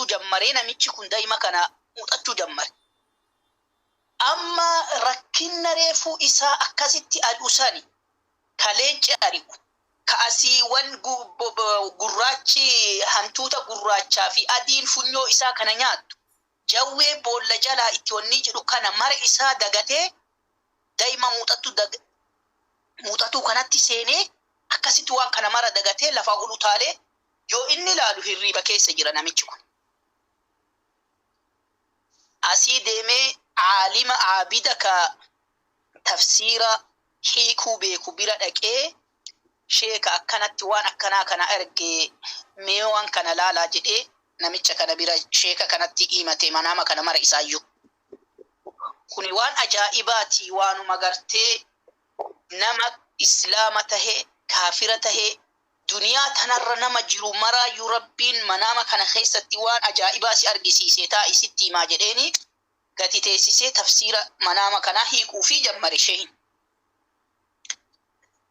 muuxachuu jammaree namichi kun daa'ima kana muuxachuu jammare. Amma rakkinna reefuu isaa akkasitti adusani ka leenci ari'u ka asiiwwan gurraachi hantuuta gurraachaa fi adiin funyoo isaa kana nyaattu jawwee boolla jalaa itti wanni jedhu kana mara isaa dagatee daa'ima muuxatu kanatti seenee akkasitti waan kana mara dagatee lafa ol utaalee yoo inni ilaalu hirriba keessa jira namichi kun. Asii deemee عالم عابدك تفسير حيكو بيكو بيرا دقي شيك أكنت وان أكنا كنا أرجي ميوان كنا لا جدي نمتش كنا بيرا شيك كانت قيمتي منام كنا مر إسايو كوني وان أجائباتي وان مغرتي نمك إسلامته كافرته دنيا تنر نما جرو مرا يربين منام كنا خيستي وان أجائباتي أرجي سيسيتا إستي ما جديني gati teessisee tafsiira manaama kana hiikuu fi jammare sheehin.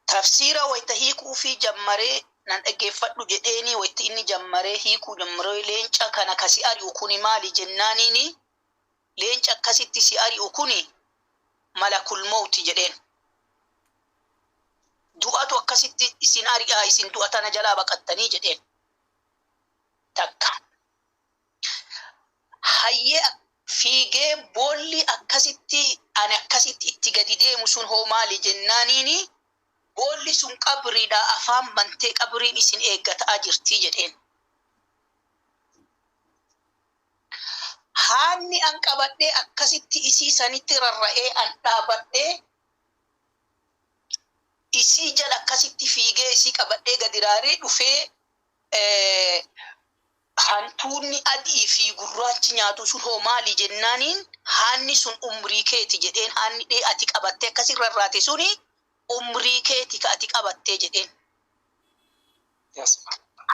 Tafsiira wayta hiikuu fi jammare nan dhaggeeffadhu jedheeni wayta inni jammare hiikuu jammare leenca kana kasi ari'u kuni maali jennaaniini leenca akkasitti si ari'u kuni malakul mawti jedheen. Du'atu akkasitti isin ari'aa isin du'a tana jalaa baqattanii jedheen. Takka. Hayyee fiigee boolli akkasitti ani akkasitti itti gadi deemu sun hoo maali jennaaniini boolli sun qabriidha afaan bantee qabriin isin eeggataa jirtii jedheen. Haanni an qabadhee akkasitti isii sanitti rarra'ee an dhaabadhee isii jala akkasitti fiigee isii qabadhee gadi raaree dhufee hantuunni adii fi gurraachi nyaatu sun hoo maali jennaaniin haanni sun umrii keeti jedheen haanni dhee ati qabattee akkasi rarraate suni umrii keeti ka ati qabattee jedheen.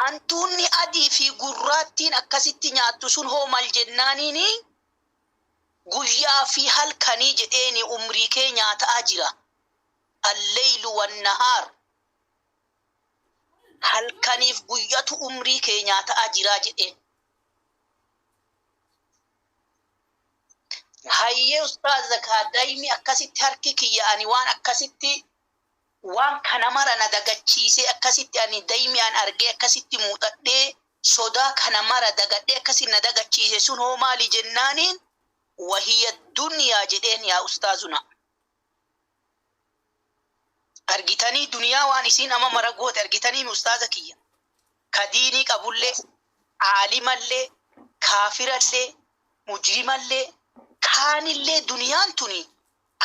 Hantuunni adii fi gurraattiin akkasitti nyaattu sun hoo maal jennaaniin guyyaa fi halkanii jedheeni umrii kee nyaataa jira. Alleylu wannahaar halkaniif guyyatu umrii kee nyaataa jira jedheen. Hayyee ustaaza kaa daa'imni akkasitti harki kiyya ani waan akkasitti waan kana mara na dagachiisee akkasitti ani daa'imni an argee akkasitti muuxadhee sodaa kana mara dagadhee akkasitti na dagachiise sun hoo maali jennaaniin wahiyya duniyaa jedheen yaa ustaazuna. Argitanii duniyaa waan isiin ama mara goote argitanii ustaaza kiyya. Ka diinii qabullee, aalimallee, kaafirallee, mujrimallee, kaanillee duniyaan tuni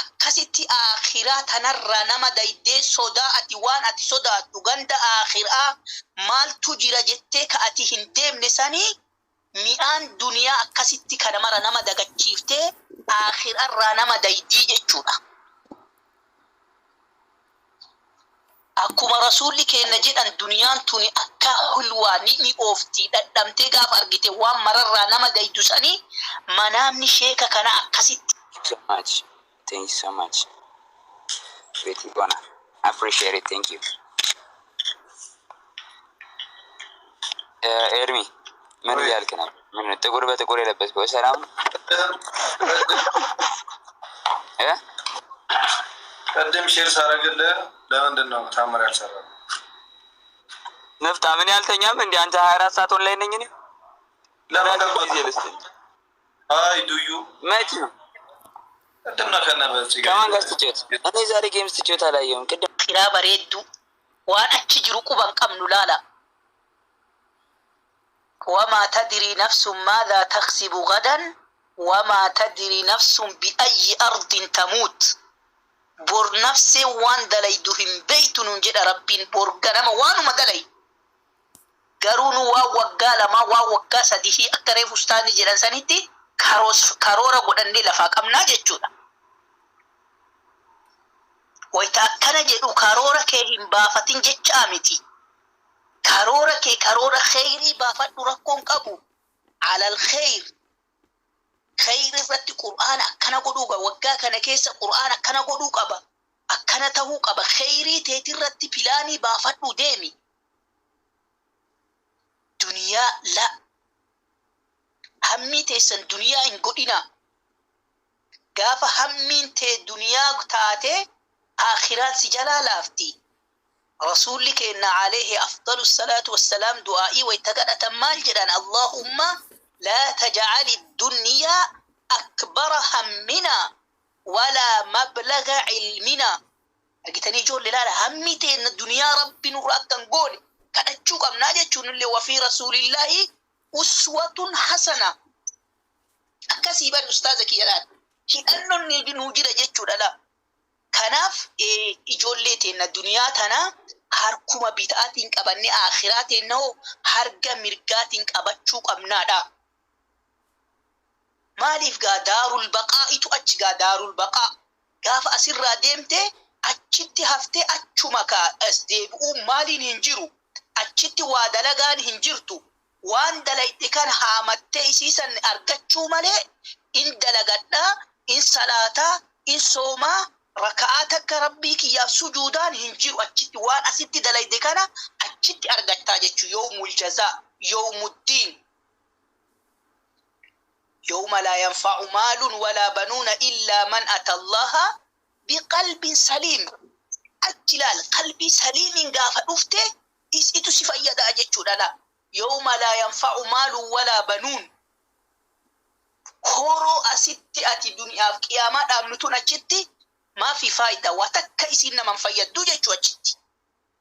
akkasitti akhiraa tanarra nama daydee sodaa ati waan ati sodaattu ganda akhiraa maaltu jira jettee ka ati hin deemne sanii mi'aan duniyaa akkasitti kana mara nama dagachiiftee akhirarraa nama daydii jechuudha. Akkuma rasuulli keenya jedhan duniyaan tuni akka hulwaa ni oofti dadhamtee gaafa argite waan mararraa nama daydu sanii manaamni sheeka kana akkasitti. So much. Thank you so much. Betty Bona. I appreciate it. Thank you. Ermi. من رجالك أنا من تقول بتقول لي بس كويس سلام. إيه؟ قدم شير سارقله لا عندنا تامر على سارق. نفط أمني على ثانية من دي أنت هاي ساعات ولا ينجني؟ لا ما تقول. هاي do you? ماشي. قدمنا كنا بس. كمان قصة جت. أنا زاري جيمز تجت على يوم كده. خيرا بريدو وأنا أتجرؤ بنكم نلالا. وما تدري نفس ماذا تكسب غدا وما تدري نفس بأي أرض تموت. بور نفسي وان دليدهم بيت ننجد ربين بور غنم وانو مدلي قرون وقال ما وقا سديه أكتري فستاني جلن سنتي كارورا قدن دي لفاق أمنا ججودا ويتأكنا جدو كارورا كيهم بافتين جج آمتي كارورا كي كارورا خيري بافت ركون قبو على الخير خير رت قرآن أكنا قدوقا وقا كنا كيس قرآن أكنا قدوقا با أكنا تهوقا با خيري تيتي رت بلاني بافتو ديمي دنيا لا همي تيسن دنيا إن قدنا قاف همين تي دنيا تاتي آخرات سجلا لافتي رسولك إن عليه أفضل الصلاة والسلام دعائي ويتقد أتمال جدا اللهم لا تجعل الدنيا أكبر همنا ولا مبلغ علمنا أجتني جول لا همي تي إن الدنيا ربي نورات تنقول كأتشوك أمناجة اللي وفي رسول الله أسوة حسنة أكسيبا أستاذك يلان هدنو نوجد جيتشو لا كناف إجولي تينا الدنيا تنا هركما بيتاتين كبني آخرات إنه هرقا مرقاتين كبتشوك أمنادا ماليف دار البقاء تؤجي دار البقاء قاف أسر ديمتي أجتي هفتي أجمكا أسديبو مالي ننجرو أجتي وادلغان هنجرتو وان دلائت كان هامتي إسيسا أرقاتشو مالي إن دلغتنا إن صلاة إن صوما ركعاتك ربك يا سجودان هنجرو أجتي وان أسيتي دلائت كان أجتي أرقاتا جتشو يوم الجزاء يوم الدين يوم لا ينفع مال ولا بنون إلا من أتى الله بقلب سليم الجلال قلبي سليم قاف أفته إسئتو سفايدا أجتشو لا يوم لا ينفع مال ولا بنون هورو أسيتي أتي دنيا في قيامات أمنتون أجتي ما في فايدة وتكا إسينا من فايدو جتشو أجتي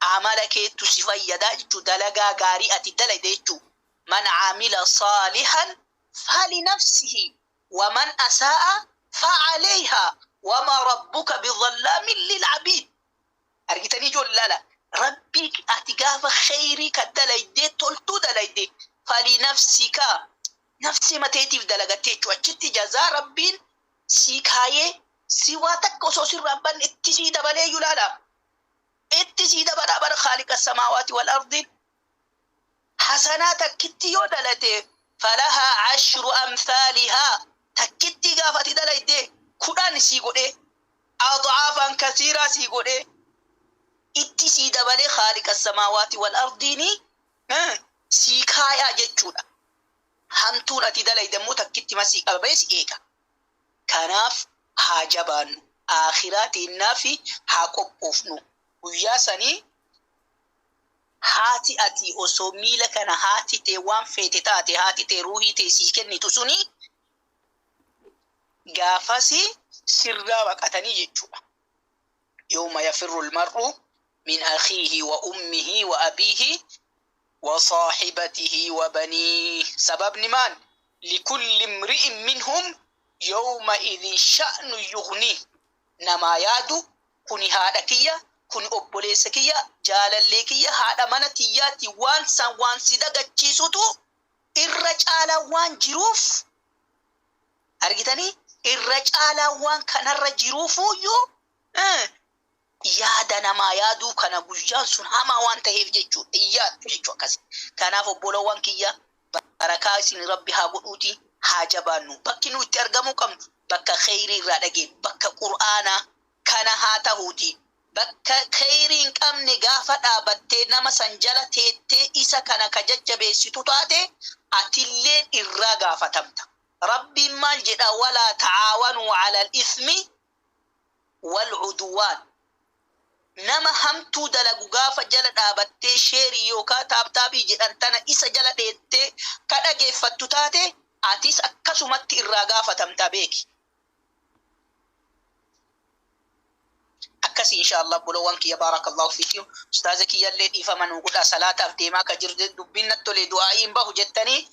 عملك تسفايدا أجتشو دلقا غاري أتي دلقا من عامل صالحا فلنفسه ومن أساء فعليها وما ربك بظلام للعبيد أرجتني جول لا ربك أتجاف خيري كدليدي تلتو دليدي فلنفسك نفسي ما تيتي في دلقتي وجدت جزاء ربين سيكاية سواتك وصوص ربان اتسيد بلي يلالا اتسيد برابر خالق السماوات والأرض حسناتك كتيو دلتي فلها 10 أمثالها تكتي قافت دليدي كدان سيقودي أضعافا كثيرة سيقودي اتسي دبالي خالق السماوات والأرضيني سيكايا جتشونا همتون أتي دليد متكتي مسيك البيس إيكا كناف حاجبان آخرات النافي حاقب أفنو وياساني هاتي أتي أسومي لكنا هاتي تي وان فيتتاتي هاتي تي روحي تي سيكني تسوني قافسي سرّا وقتني جتشونا يوم يفر المرء من أخيه وأمه وأبيه وصاحبته وبنيه سبب نمان لكل امرئ منهم يومئذ شأن يغنيه نما يادو كوني هذا كيا كوني أبوليس كيا جالاليكيا هذا منتياتي وان سيدا جيسوتو الرجال وان جروف أرجتني الرجال وان كان الرجروفو يو yaada namaa yaaduu kana guyyaan sun hamaa waan ta'eef jechuudha iyyaatu jechuu akkasi kanaaf obbolawwan kiyya barakaa isin rabbi haa godhuuti haa jabaannu bakki nu itti argamuu qabnu bakka khayrii irraa dhageen bakka qur'aanaa kana haa ta'uuti bakka khayrii hin qabne gaafa dhaabattee nama san jala teettee isa kana ka jajjabeessitu taate atilleen irraa gaafatamta rabbiin maal jedha walaa ta'aawanuu ala al-ithmi wal-udwaan nama hamtuu dalagu gaafa jala dhaabattee sheerii yookaan taabtaabii jedhan tana isa jala dheettee ka dhageeffattu taate atis akkasumatti irraa gaafatamta beeki. akkasi inshallah bulawwan kiyya baarakallahu fiikum ustaaza kiyyallee dhiifaman godha salaataaf deemaa ka jirde dubbinat tole du'aa'iin bahu jettanii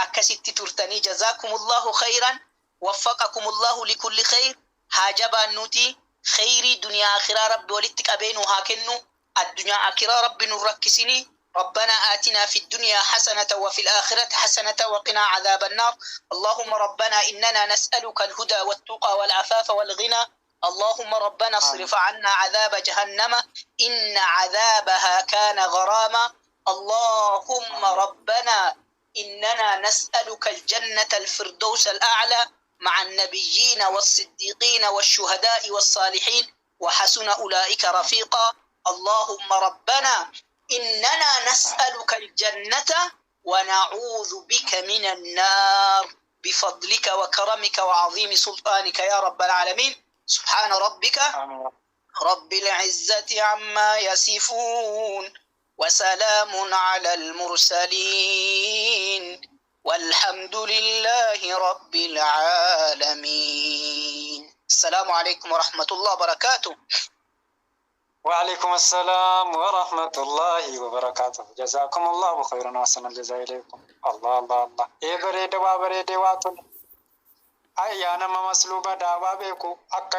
akkasitti turtanii jazaakumullahu khayran waffaqakumullahu likulli khayr haajabaan nuti خيري دنيا آخرة رب ولدتك أبين وهاكنو الدنيا آخرة رب نركسني ربنا آتنا في الدنيا حسنة وفي الآخرة حسنة وقنا عذاب النار اللهم ربنا إننا نسألك الهدى والتقى والعفاف والغنى اللهم ربنا اصرف عنا عذاب جهنم إن عذابها كان غراما اللهم ربنا إننا نسألك الجنة الفردوس الأعلى مع النبيين والصديقين والشهداء والصالحين وحسن أولئك رفيقا اللهم ربنا إننا نسألك الجنة ونعوذ بك من النار بفضلك وكرمك وعظيم سلطانك يا رب العالمين. سبحان ربك رب العزة عما يصفون وسلام على المرسلين والحمد لله رب العالمين. السلام عليكم ورحمة الله وبركاته. وعليكم السلام ورحمة الله وبركاته. جزاكم الله خيرا وأحسن الجزاء إليكم. الله الله الله. إيه بريد واتون. أي أنا ما مسلوبة دعوة بيكو أكا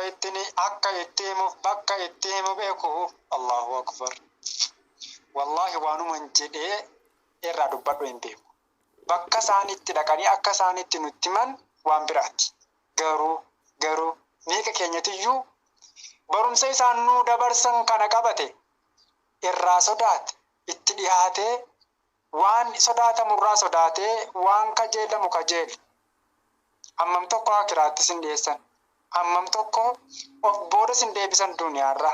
يتيمو بكا يتيمو بيكو. الله أكبر. والله وانو من جدي إرادو بدو بيكو. بكا ساني تدكاني أكا ساني تنتمن وان براتي. غرو ميكا كينيتيو barumsa isaan nu dabarsan kana qabate irraa sodaate itti dhiyaate waan sodaatamurraa sodaate waan kajeelamu kajeele hammam tokko akiraatti sin dhiyeessan hammam tokko of booda sin deebisan duniyaarra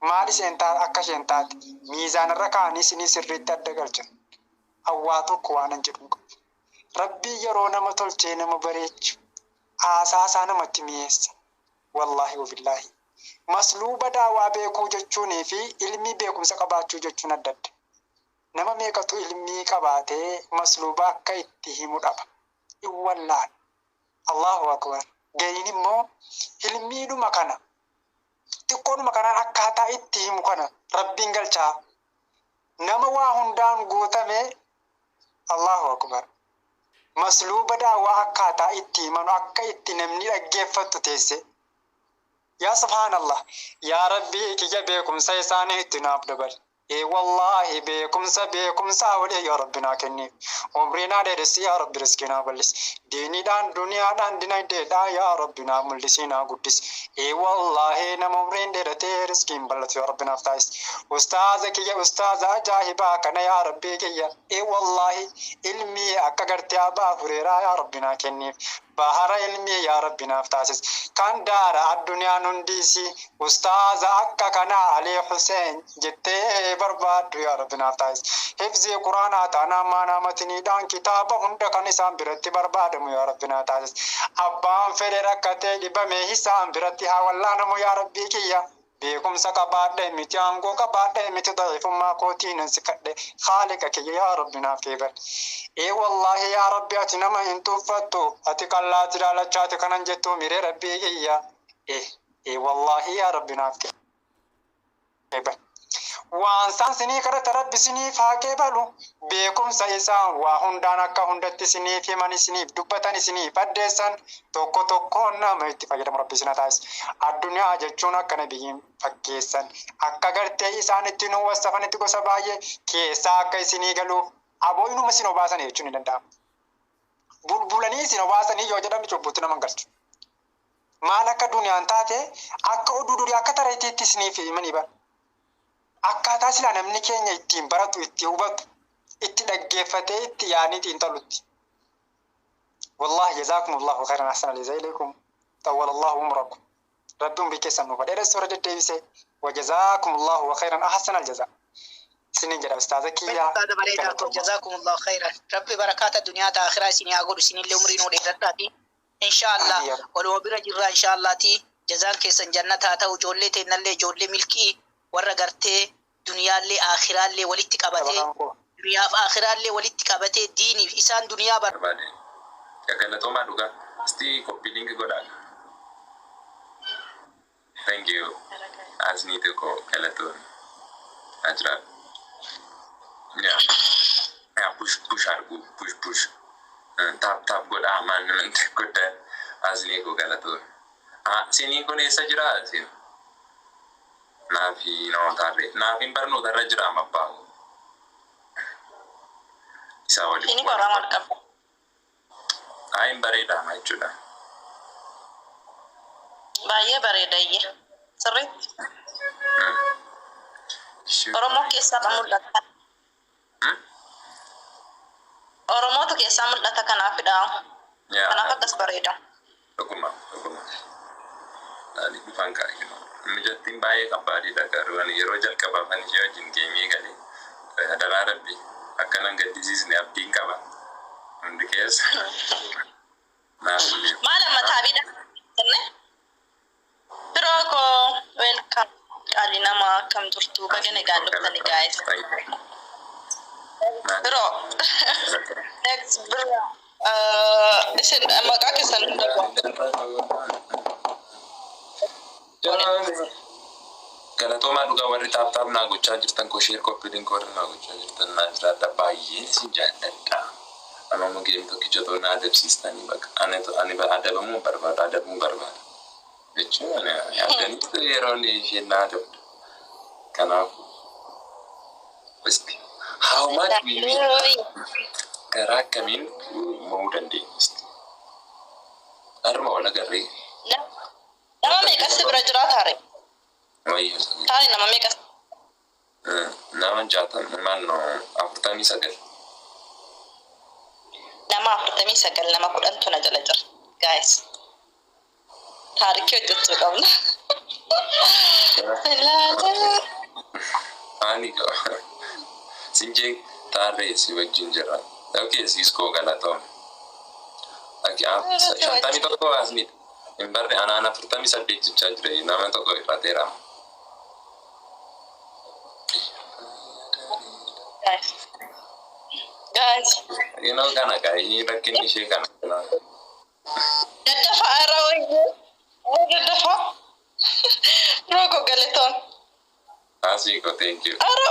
maali seentaa akka sheentaati miizaanarra kaanii sinii sirriitti adda galchan hawwaa tokko waan hin jedhu rabbii yeroo nama tolchee nama bareechu haasaasaa namatti mi'eessa wallahi wabillahi. Masluuba daawaa beekuu jechuunii fi ilmii beekumsa qabaachuu jechuun adda adda. Nama meeqatu ilmii qabaatee masluuba akka itti himu dhaba. Iwwallaan. Allahu akbar. Gayin immoo ilmiidhuma kana xiqqoodhuma kanaan akkaataa itti himu kana rabbiin galchaa. Nama waa hundaan guutame Allahu akbar. Masluuba daawaa akkaataa itti himanu akka itti namni dhaggeeffatu teesse. يا سبحان الله يا ربي كي بيكم سيسانه تناب دبل اي والله بيكم ساولي يا ربنا كني عمرنا درس يا رب رزقنا بلس ديني دان دنيا دان ديناي دا يا ربنا ملسينا قدس اي والله نم عمرين درتي رزقين بلت يا ربنا فتايس استاذك يا استاذ جاهبا كان يا ربي كي اي والله علمي اكغرتي ابا هريرا يا ربنا كني بحر علمي يا ربنا فتاسس كان دار الدنيا ننديسي استاذ اكا كان علي حسين جتي برباد يا ربنا فتاسس حفظ قرآن اتانا ما نامتني دان كتاب هند كان سام برتي برباد يا ربنا فتاسس ابان فرركته لبمه حسام برتي والله نمو يا ربي كيا بيكم سكباد متيانغو كباد متضيف ما كوتين سكد خالق كي يا ربنا كيبر اي والله يا ربي اتنا ما انتو فتو اتكلا تلا چات كنن جتو میرے ربي كيا اي والله يا ربنا كيبر وان سان سني كره رب سني فاكي بالو بيكم سيسان وهندان اكا هندت سني في من سني دبتان سني فدسان توكو نام اتفاقيت رب سنا تاس الدنيا جچونا كن بيين فكيسان اكا غرتي اسان تنو وسفن تكو سبايه كيسا كيسني غلو ابو انو مسينو باسان يچوني دندا بولبولاني سينو باسان يو جدام چوبوتنا منغرت مالك دنيا انتاته اكا ودودوري اكا تريتي تسني في مني با akkaataa sila namni keenya ittiin baratu itti hubatu itti dhaggeeffatee itti yaaniitiin tolutti. Wallahi jazakumullahu khairan ahsana ilaykum tawwalallahu umrakum. Rabbiin bikeessan nu fadheera sura deddeebise wa jazakumullahu khairan ahsana aljaza. Sinin jedha ustaaza kiyya. Ustaaza bareedaa jazakumullahu khairan. Rabbi barakaata duniyaa ta akhiraa isinii haa godhu isinillee umrii nuu dheeradhaati. Inshaallah waluma bira jirra inshaallaati jazaan keessan jannataa ta'u ijoollee teennallee ijoollee milkii warra gartee duniyaallee aakhiraallee walitti qabatee duniyaaf aakhiraallee walitti qabatee diiniif isaan duniyaa barbaade galatoomaa dhugaa sti copy link godhaa. Thank you as need to go galatoon ajra yeah push argu push tap godhaa man godha as need go galatoon sini ko ne sajra sin Nafi no tare nafi barno tare jira mabba isa wali ini ko ramon ka ay bareda ma juda baye bareda yi sirri oromo ke sabamu lata oromo to ke samu lata kana fida kana fakas bareda dokuma ali kufanka kino mijatin baye kabadi da garuan yero jal kabafan jiyo jin gemi gali hadara rabbi akkanan gaddisiisne abdiin qaba hundi keessa Maala mataabidha. Biroko welcome. Kali nama kam turtu bagane galuftani guys. Bro. Next bro. Isin maka kesan Galatoomaa dhugaa warri taaptaap naa gochaa jirtan koo sheer koppiidhaan koo warri naa gochaa jirtan naa jiraadha baay'een si jaalladha. Amma geem tokkicha naa adabsiistanii bakka ani adabamuu barbaada jechuun yaadanitti yeroon isheen naa adabdu. Kanaafuu how much we karaa akkamiin mo'uu dandeenya? Harma wal agarree. nama meeqas bira jiraataare? Taari nama meeqas? Nama jaatan naannoo 49. Nama 49 nama 10 tuna jala jira. Guys. Taarikii hojjechuu qabna. Ani sinjee taarree si wajjin jira. Okay, siskoo galatoom. Shantamii tokko asnidha. Hin barre anaan 48 jechaa jira nama tokko irrateera. Guys. You know kana kai rakkinni ishee kana. Daddafa ara wayyo. Daddafa. Roko galeton. Asiko, thank you. Ara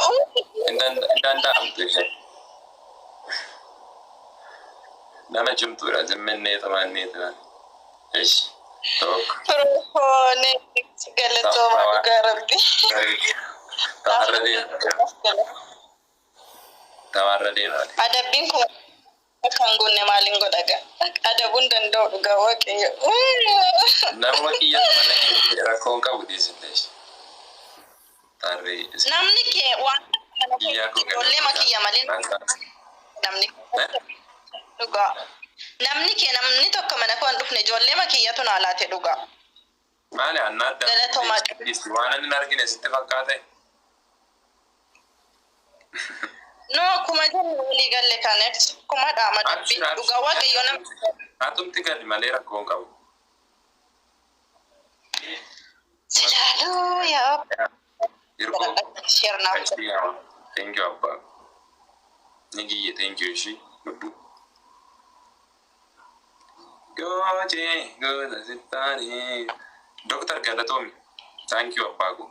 Danda'amtu ishee. Nama cimtuudha jimmannee xamaanneetina. Ish. Tokko. Rokoone galatooma dhugaa rabbi. Tawarradeen wali. Adabbiin kun kan gonne maaliin godhaga? Adabuun danda'u dhugaa waaqayyo. Nama kiyyatu mana keessatti rakkoon qabu dhiisitee. Tarree. Namni kee waan kana ijoollee makiyya malee namni dhugaa. Namni kee namni tokko mana koo hin dhufne ijoollee makiyyatu naa laate dhugaa. Maali anna adda waan ani argine sitti fakkaate. No, kuma jennu walii galle kaneet kuma dhaama dubbii dhugaa waaqayyo namni. Hatumti gadi malee rakkoon qabu. Silaaluu yaa. Irko. Shirnaaf. Thank you abba. Nigi thank you shi. Goje goda sitani. Doktor Galatomi. Thank you abba go.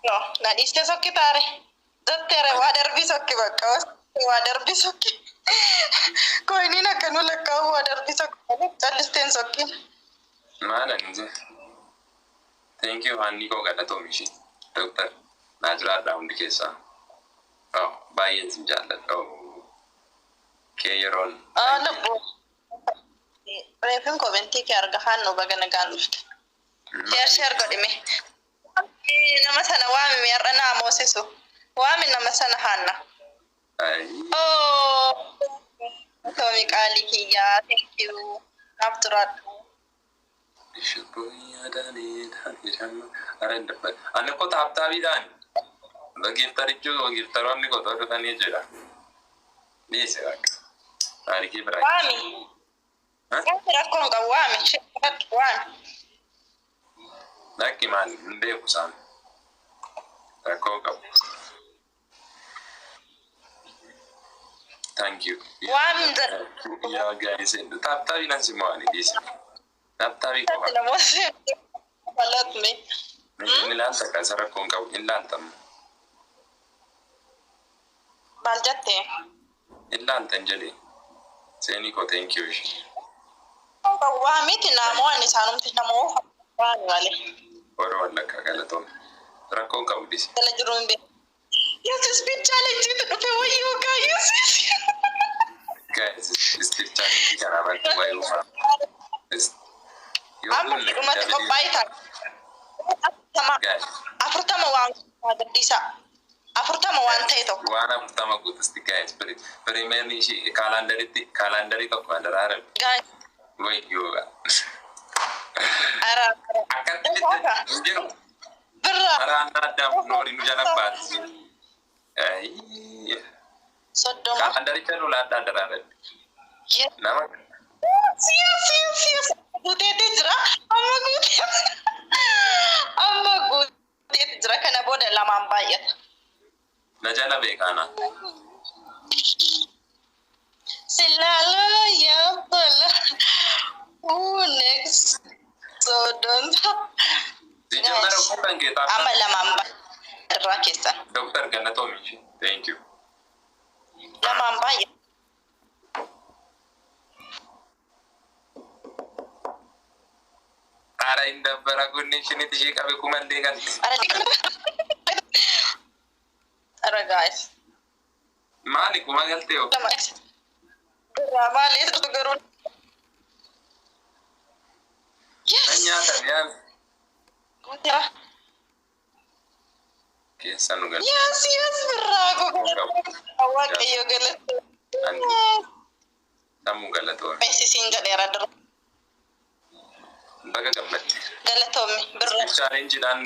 No, na diste sokki taare. Dottere waa darbi sokki bakka waa darbi sokki. Koini na kanu lakka waa darbi sokki. Challisteen sokki. Maala nje. Thank you Hanni ko Galatomi shi. Doktor Najla down di keessa. Oh, baay'een si jaalladha. Keeyeroon. Lubbu. Reefin komentii kee arga hannu baga nagaan dhufte. Sheer godhime. Nama sana waami mi'arra naa moosisu. Waami nama sana hanna. Oh, Tomi qaali kiyyaa. Thank you. Naaf turaadhu. Ani ko taaptaabiidhaan giftaroonni kotoo dhufanii jira. Dhiise akka taarikii biraa. Waami. Rakkoon qabu waami. Waami. Lakki maali hin beeku isaan rakkoo qabu. Thank you. Waami Yaa guys, taaptaabiidhaan si mo'anii dhiise. Taaptaabii qofa. namoonni falatme. Inni laanta kaasa rakkoon qabu hin laantamu. Maal jettee? Hin laantan jedhee. Seenii ko thank you. Waamiti namoonni isaanumti namoo waami malee. Warra wallakkaa galatoon rakkoon qabu dhiise. Jala jiru hin beeku. Yesus bichaalenjiitu dhufe wayyoo kaayyusis. Guys, still challenge kana bantu wayu ma. Amma dhumatti qophaa'ee ta'a. Afurtama waan gadhiisa. Afurtama waan ta'e tokko. Waan afurtama guutusti guys. Pirimeerni ishii kaalandarii tokko andaraara. Wayyoo. Ara. Akkatti jiru. Birra. Araan adda noori nu jala baati. Soddoma. Kan daricha nu laata darare. Nama Yes. Gudeeti jira. Amma gudeeti jira kana booda lamaan baay'ata. najala beekana. Silala yaabala. Next. So don't. Sijamara kutan kita. Amma lamaan baay'ata irraa keessan. Dokter Ganatomi. Thank you. Lamaan baay'ata. Ara inda baragunni shini tiji kabe kumande kan. Ara guys. Mali kumagalteo. Mali itu gerun. Yes. Nanya kan. Ya. Kesan nugal. Yes, berago. Awak ayo galat. Kamu galato. Messi singa daerah der. Baga gambat. Galatomi berra. Challenge dan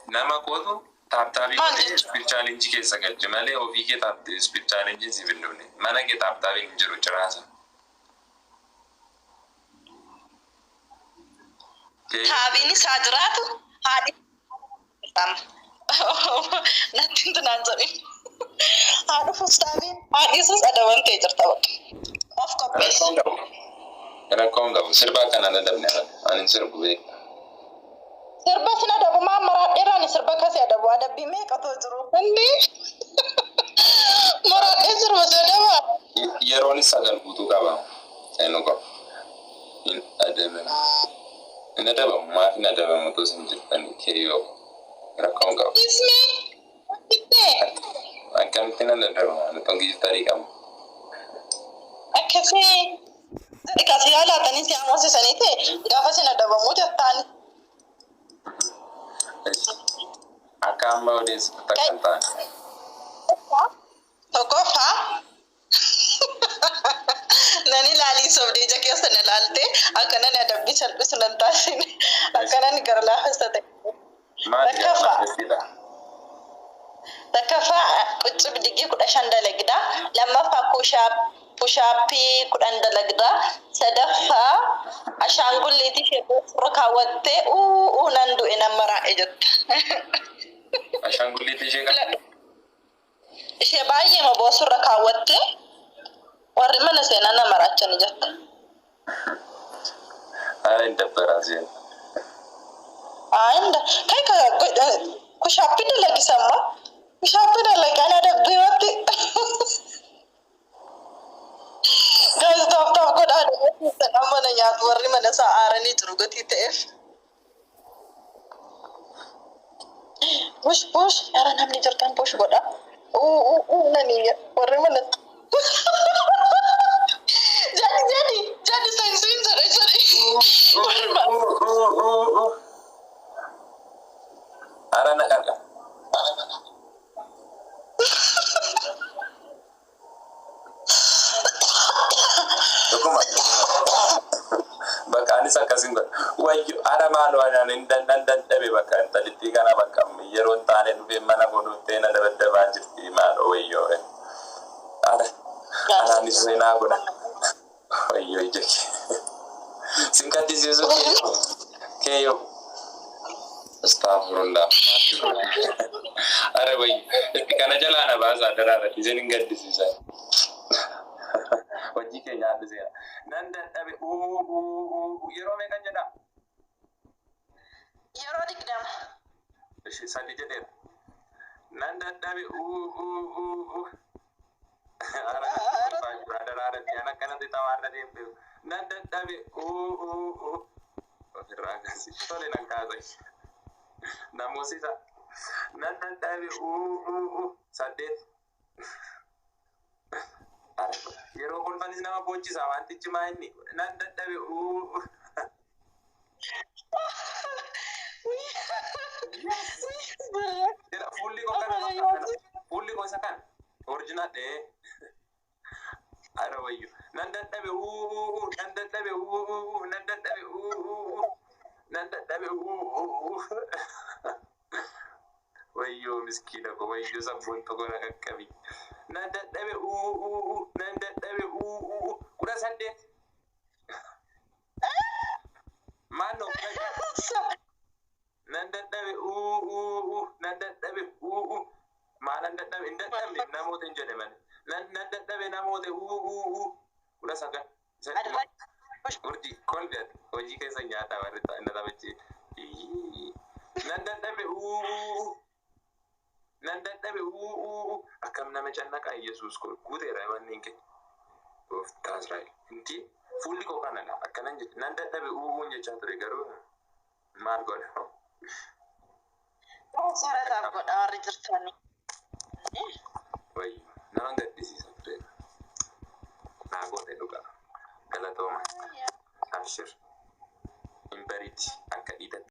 nama kotu taaptaabii speed challenge keessa galche malee ofii kee taapte speed challenge si bindoone mana kee taaptaabii hin jiru ciraasa. Taabiin isaa jiraatu haadhi. Natti tunaan jedhin. Haadhi fustaabiin haadhi sus adaban ta'e jirta bakka. Of qopheessi. Rakkoon qabu sirbaa kanaan adabne ani sirbu beeku. Sirba sin adabu maa maraadheeraan sirba kasii adabu adabbii meeqatu jiru. Inni maraadhee sirba sadaba. Yeroonis sagal guutuu qaba. Seenuu qaba. Hin adabamu. Hin adabamu maaf hin adabamu otoo isin jirtanii keeyyoo rakkoon qabu. Ismi. Akkamitti nan adabamu ani tongii tarii qabu. Akkasii. Kasii yaalaatanii si amoosisanii ta'e gaafa sin adabamuu jettaani. Akka amma odeessitu takkan ta'an. Tokkoffaa nani laalii sobdee ija keessa na laalte akka nani adabbii salphisu nan taasine akka nani gara laafessa ta'e. Takkaffaa qucci bidigii 15 dalagda. Lammaffaa pushaappii 10 dalagda. Sadaffaa ashaangulliitii ishee boofurra kaawwattee nan du'e nan maraa'e jetta. Ashaangulliitii ishee kan ishee baay'eema boosurra kaawwattee warri mana seenaa na maraachani jetta. hin dabbaraa seen. Anda kai pushaappii dalagisamma. Pushaappii dalagaan adabbii watti. Guys, top godhaa dhageessan amma na nyaatu warri mana isaa aaranii jiru gatii ta'eef. Push yara namni jirtan push godha. Nani warri mana. Jadi sensin sorry. Ara nak kakak. Dokumat. Bakka anis akkasin godha. Wayyo ara maaloo anaan dan dhabe bakka intalitti kana bakka yeroon taane dhufee mana godhuttee na dabaddabaa jirti maaloo wayyoo. Anaanis seenaa godha. Wayyoo ija kee. Sinkadisiisu keeyyoo. Astaghfirullah. Are wayyo. Itti kana jalaa na baasaa daraarratti isin hin gaddisiisan. Hojii keenya adda seera. Nan dadhabe yeroo meeqan jedha? Yeroo 20. Sadi jedheera. Nan dadhabe daraarratti an akkanatti tawaarra deemte. Nan dadhabe ofirraa akkasii tole nan kaasai. Namoosisa. Nan dadhabe 8. Yeroo kolfanis nama boochisa wantichi maa inni nan dadhabe fuulli koo isa kan original ara wayyo nan dadhabe wayyoo miskiina ko wayyoo sabboon tokko na qaqqabi nan dadhabe nan dadhabe kudha saddeet maanno nan dadhabe maalan dadhabe hin dadhabne namoota hin jedhe male nan dadhabe namoota kudha sagal urjii kolbeet hojii keessa nyaataa warri inna taphachee nan dadhabe akkam nama cannaqa Yesuus kun guuteera wanni hin of Israa'el inti fuulli koo kanadha akkanan jedhe nan dadhabe jechaa ture garuu maal godha Sarataaf godha warri jirtanii. wayyo nama gaddisiisa ture naa godhe dhugaa galatooma abshir hin bariiti akka dhiidatti